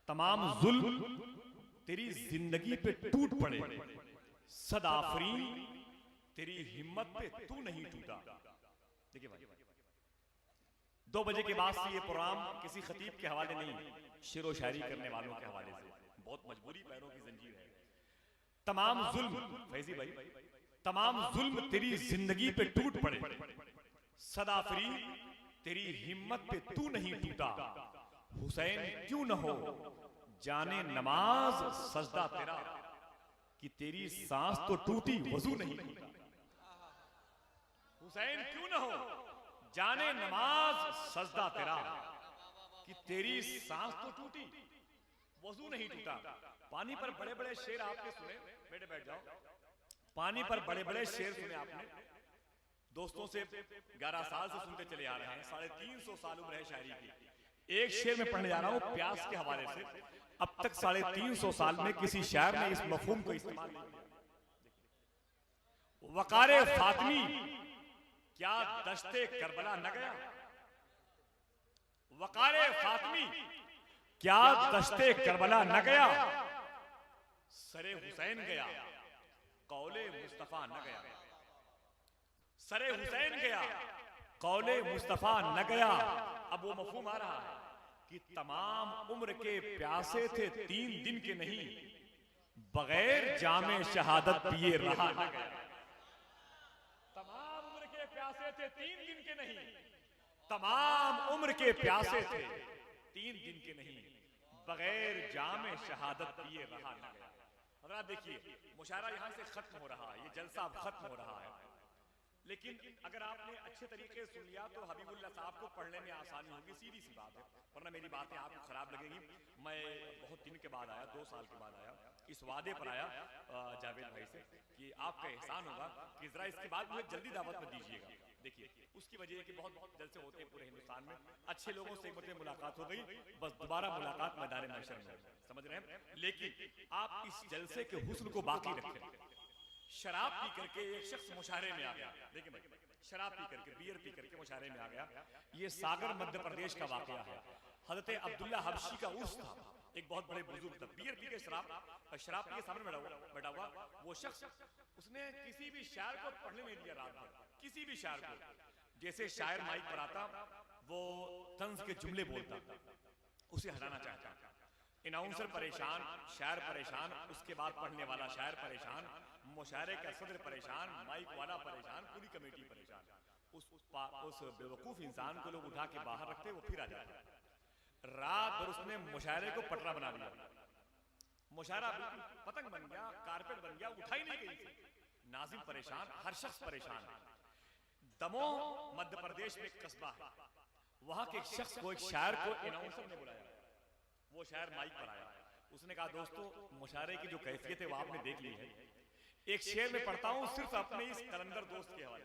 तमाम जुल्म तेरी जिंदगी पे टूट पड़े, सदाफरी तेरी हिम्मत पे तू नहीं टूटा। देखिए भाई, 2 बजे के बाद से ये प्रोग्राम किसी खतीब के हवाले नहीं, शेरो शायरी करने वालों के हवाले से, बहुत मजबूरी पैरों की जंजीर है। तमाम जुल्म, फैजी भाई, तमाम जुल्म तेरी जिंदगी पे टूट पड़े, सदाफरी तेरी हिम्मत पे तू नहीं टूटा। हुसैन क्यों न हो जाने नमाज सजदा तेरा, कि तेरी सांस तो टूटी वजू नहीं टूटा। हुसैन क्यों न हो जाने नमाज सजदा तेरा, कि तेरी सांस तो टूटी वजू नहीं टूटा। पानी पर बड़े बड़े शेर आपने सुने, बेटे बैठ जाओ। पानी पर बड़े बड़े शेर सुने आपने, दोस्तों से 11 साल से सुनते चले आ रहे हैं, 350 साल उम्र है शायरी की। एक शेर में पढ़ने जा रहा हूं प्यास के हवाले से। अब तक 350 साल में किसी शायर ने इस मफहूम को इस्तेमाल नहीं किया। वकारे फातिमी क्या दश्ते करबला न गया, वकारे फातिमी क्या दश्ते करबला न गया, सरे हुसैन गया कौले मुस्तफा न गया। सरे हुसैन गया कौले मुस्तफा न गया। अब वो मफहूम आ रहा है कि तमाम उम्र के प्यासे थे 3 दिन के नहीं, बगैर जामे शहादत पिए रहा न गया। तमाम उम्र के प्यासे थे 3 दिन के नहीं, तमाम उम्र के प्यासे थे 3 दिन के नहीं, बगैर जामे शहादत पिए रहा न गया। हजरात देखिए, मुशायरा यहां से खत्म हो रहा है, ये जलसा अब खत्म हो रहा है। लेकिन अगर आपने अच्छे तरीके से सुन लिया तो हबीबुल्लाह साहब को पढ़ने में आसानी होगी, सीधी सी बात है। वरना मेरी बातें आपको खराब लगेंगी। मैं बहुत दिन के बाद आया, 2 साल के बाद आया, इस वादे पर आया जावेद भाई से कि आपका एहसान होगा कि जरा इसके बाद मुझे जल्दी दावत में दीजिएगा। देखिए, उसकी वजह है कि बहुत जलसे होते हैं पूरे हिंदुस्तान में, अच्छे लोगों से मुझे मुलाकात हो गई, बस दोबारा मुलाकात मैदान महशर में, समझ रहे हैं। लेकिन आप इस जलसे के हुस्न को बाकी रखें। शराब पी करके एक शख्स मुशायरे में आ गया। देखिए भाई, शराब पी करके, बियर पी करके मुशायरे में आ गया। ये सागर मध्य प्रदेश का वाकया है। हजरत अब्दुल्ला हबशी का उर्स था, एक बहुत बड़े बुजुर्ग था, बियर पी के शराब पी के सामने बैठा हुआ वो शख्स, उसने किसी भी शायर को पढ़ने नहीं दिया रात भर, किसी भी शायर को। जैसे शायर माइक पर आता, वो तंज के जुमले बोलता, उसे हटाना चाहता। अनाउंसर परेशान, शायर परेशान, उसके बाद पढ़ने वाला शायर परेशान, मुशायरे का सदर परेशान, माइक वाला परेशान, पूरी कमेटी परेशान। उस बेवकूफ इंसान को लोग उठा के बाहर रखते, वो फिर आ जाता। रात भर उसने मुशायरे को पटरा बना दिया, मुशायरा पतंग बन गया, कारपेट बन गया, उठाई नहीं गई। नाज़िम परेशान, हर शख्स परेशान। दमोह मध्य प्रदेश में एक कस्बा है, वहां के एक शख्स को, एक शायर को अनाउंसर ने बुलाया। वो शायर माइक पर आया, उसने कहा दोस्तों, मुशायरे की जो कैफियत है वो आपने देख ली है। एक शेर में पढ़ता हूं सिर्फ अपने इस कलंदर दोस्त के हवाले।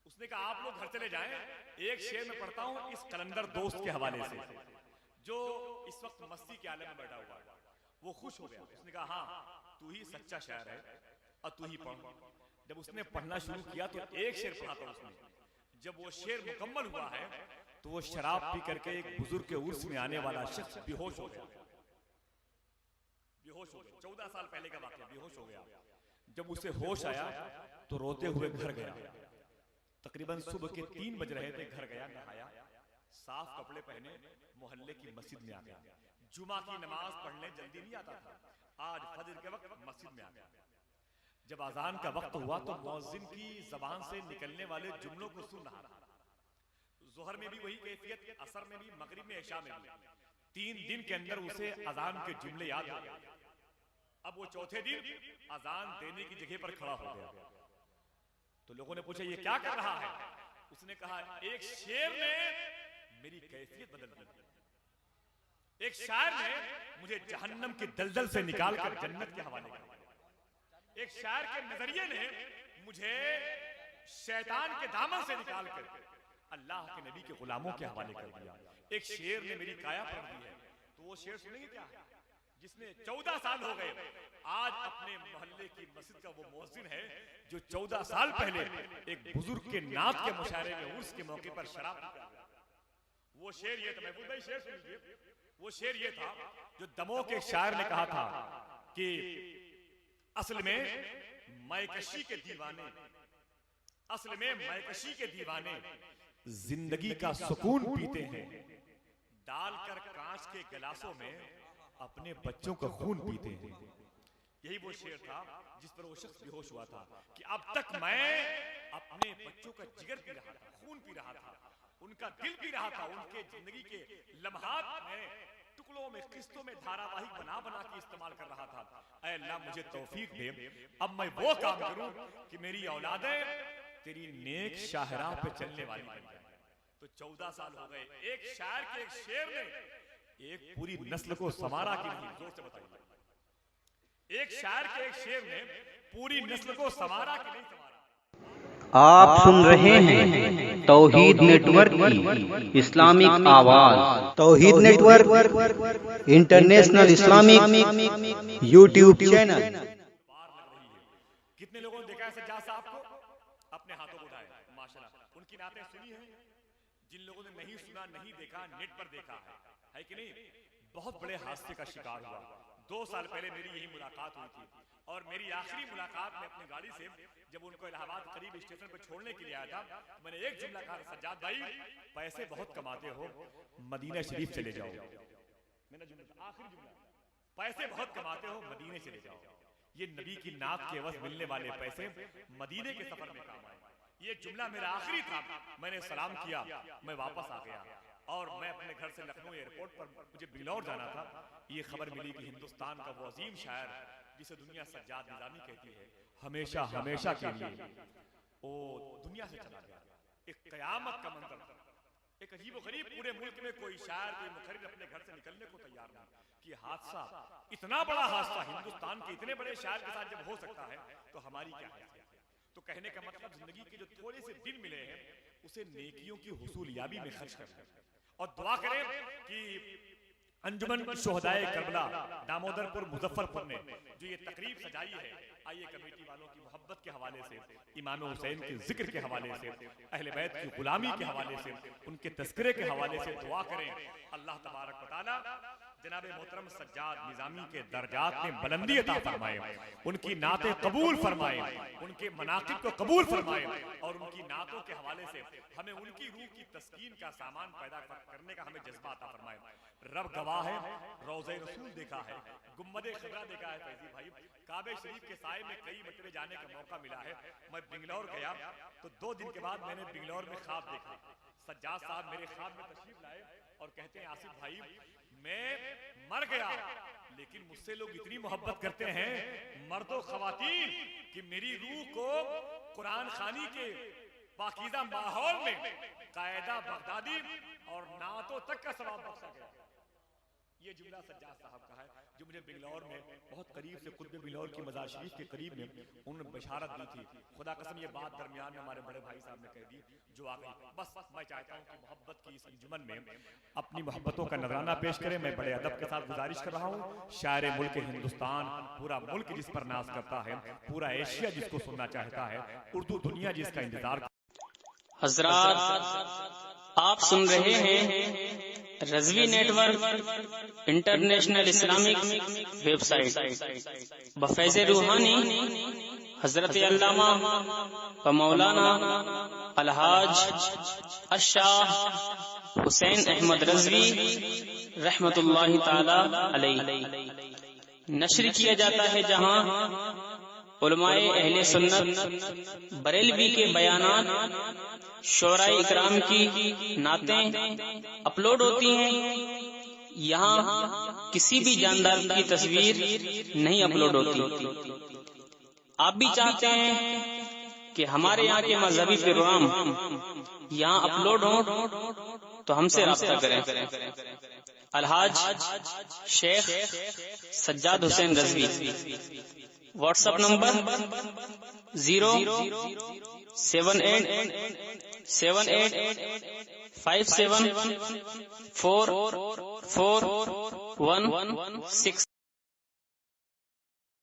उसने कहा आप लोग घर चले जाएं, एक शेर में पढ़ता हूं इस कलंदर दोस्त के हवाले से, जो इस वक्त मस्ती के आलम में बैठा हुआ है। वो खुश हो गया, उसने कहा हाँ तू ही सच्चा शायर है और तू ही पढ़। जब उसने पढ़ना शुरू किया तो एक शेर पढ़ा था उसने। जब वो शेर मुकम्मल हुआ है तो वो शराब पी करके एक बुजुर्ग के उर्स में आने वाला शख्स बेहोश हो गया, बेहोश हो गया। 14 साल पहले का वाकया, बेहोश हो गया। जब उसे होश आया तो रोते हुए घर गया। तकरीबन सुबह के 3 बज रहे थे, घर गया, नहाया, साफ कपड़े पहने, मोहल्ले की मस्जिद में आ गया। जुमा की नमाज पढ़ने जल्दी नहीं आता था, आज फजर के वक्त मस्जिद में आ गया। जब अजान का वक्त हुआ तो मुअज्जिन की जबान से निकलने वाले जुमलों को सुन रहा था। जोहर में भी वही कैफियत, असर में भी, मगरिब में, इशा में भी। 3 दिन के अंदर उसे अजान के जुमले याद हो गए। अब वो चौथे दिन अजान देने की जगह पर खड़ा हो गया। तो लोगों ने पूछा ये क्या कर रहा है? उसने कहा एक शेर ने मेरी कैफियत बदल दी। एक शायर ने मुझे जहन्नम के दलदल से निकालकर जन्नत के हवाले किया। एक शायर के नजरिए ने मुझे शैतान के दामन से निकालकर अल्लाह के नबी के गुलामों के हवाले कर दिया। एक शेर ने मेरी काया पलट दी है। तो वो शेर सुनेंगे क्या? जिसने 14 साल हो गए आज अपने मोहल्ले की मस्जिद का वो मुअज्जिन है जो 14 साल पहले एक बुजुर्ग के नात के मुशायरे में उर्स के मौके पर शराब पीता। वो शेर ये था, महबूब भाई शेर सुन लीजिए। वो शेर ये था जो दमोह के शायर ने कहा था कि असल में मैकशी के दीवाने, असल में मैकशी के दीवाने जिंदगी का सुकून पीते हैं, डालकर कांच के गिलासों में अपने बच्चों का खून पीते हैं। यही वो शेर था जिस पर वो शख्स बेहोश हुआ था कि अब तक मैं अपने बच्चों का जिगर पी रहा था, खून पी रहा था, उनका दिल पी रहा था, उनके जिंदगी के लम्हात में टुकड़ों में, किस्तों में धारावाहिक बना बना के इस्तेमाल कर रहा था। ऐ अल्लाह मुझे तौफीक दे, अब मैं वो काम करूं कि मेरी औलादें तेरी नेक शाहराह पे चलने वाली बन जाए। तो 14 साल हो गए, एक शायर के एक शेर ने एक पूरी नस्ल को संवारा कि नहीं? जोर से बताइए, एक शायर के एक शेर ने पूरी नस्ल को संवारा कि नहीं संवारा? आप सुन रहे हैं तौहीद नेटवर्क की इस्लामिक आवाज। Tauheed network international Islamic YouTube channel. कितने लोगों ने देखा है सज्जाद साहब को? अपने हाथों को उठाए। माशाल्लाह, उनकी नातें सुनी है? जिन लोगों ने नहीं सुना, नहीं देखा, नेट पर देखा है कि नहीं? बहुत बड़े हादसे का शिकार हुआ। 2 साल पहले मेरी यही मुलाकात हुई थी और मेरी आखिरी मुलाकात में अपनी गाड़ी से जब उनको इलाहाबाद करीब स्टेशन पर छोड़ने के लिए आया था, तो मैंने एक जुमला कहा, सज्जाद भाई पैसे बहुत कमाते हो, मदीना शरीफ चले जाओ। मेरा जुमला, आखिरी जुमला, पैसे बहुत कमाते हो, मदीने चले जाओ। ये नबी की नात के वक्त मिलने वाले पैसे मदीने के सफर में काम आए। ये जुमला मेरा आखिरी था। मैंने सलाम किया, मैं वापस आ गया और मैं अपने घर से लखनऊ एयरपोर्ट पर मुझे बिजनौर जाना था। ये खबर मिली कि हिंदुस्तान का वो अजीम शायर जिसे दुनिया सज्जाद निजामी कहती है, हमेशा हमेशा के लिए वो दुनिया से चला गया। एक कयामत का मंजर था। एक अजीब व गरीब, पूरे मुल्क में कोई शायर, कोई मुखर्रिर अपने घर से निकलने को तैयार नहीं कि हादसा, इतना बड़ा हादसा हिंदुस्तान के इतने बड़े शायर के साथ जब हो सकता है तो हमारी क्या हैसियत है? तो कहने का मतलब जिंदगी के जो थोड़े से दिन मिले हैं उसे नेकियों की हुसूलियाबी में खर्च करें और दुआ करें कि अंजुमन शुहदाए करबला दामोदरपुर मुजफ्फरपुर ने जो ये तकरीब सजाई है, आइए कमेटी वालों की मोहब्बत के हवाले से, इमाम हुसैन के जिक्र के हवाले से, अहले बैत की गुलामी के हवाले से, उनके तस्करे के हवाले से दुआ करें। अल्लाह तबारक व तआला जनाब मोहतरम सज्जाद निजामी के दर्जात में बुलंदी अता फरमाए, उनकी नातें कबूल फरमाए, उनके मनाकिब को कबूल फरमाए और उनकी नातों के हवाले से हमें उनकी रूह की तस्कीन का सामान पैदा करने का हमें जज्बा अता फरमाए। रब गवाह है, रोज़े रसूल देखा है, गुम्बदे खिज़रा देखा है फैजी भाई, काबे शरीफ के साए में कई मरतबे जाने का मौका मिला है। मैं बिंगलौर गया तो 2 दिन के बाद मैंने बिंगलौर में ख्वाब देखा। सज्जाद साहब मेरे ख्वाब में तशरीफ लाए और कहते हैं, आसिफ भाई मैं मर गया लेकिन मुझसे लोग इतनी मोहब्बत करते हैं मर्दो खवातीन कि मेरी रूह को कुरान खानी के पाकीज़ा माहौल में कायदा बगदादी और नातों तक का सवाब बख्शा गया। ये जुमला सज्जाद साहब का है जो मुझे बिंगलौर में बहुत करीब से, खुद में बिंगलौर की मज़ार शरीफ के करीब में उन्होंने बशारत दी थी। खुदा कसम ये बात दरमियान में हमारे बड़े भाई साहब ने कह दी जो आ गई। बस मैं चाहता हूँ कि मोहब्बत की इस अंजुमन में अपनी मोहब्बतों का नजराना पेश करें। मैं बड़े अदब के साथ गुजारिश कर रहा हूँ, शायर मुल्क हिंदुस्तान, पूरा मुल्क जिस पर नाज करता है, पूरा एशिया जिसको सुनना चाहता है, उर्दू दुनिया जिसका इंतजार। हजरात, आप सुन रहे हैं Razvi network international Islamic website बफैज़ रूहानी हजरत अल्लामा व मौलाना अलहाज अशाह हुसैन अहमद रज़वी रहमतुल्लाहि ताला अलैहि नश्र किया जाता है, जहां उलमाए अहले सुन्नत बरेलवी के बयानात, शोराए इकराम की नातें अपलोड होती हैं। यहाँ किसी भी जानदार की तस्वीर नहीं अपलोड होती। आप भी चाहते हैं कि हमारे यहाँ के मजहबी प्रोग्राम यहाँ अपलोड हो तो हमसे राब्ता करें। Alhaj Sheikh Sajjad Hussain Razvi, WhatsApp number 0787857444116।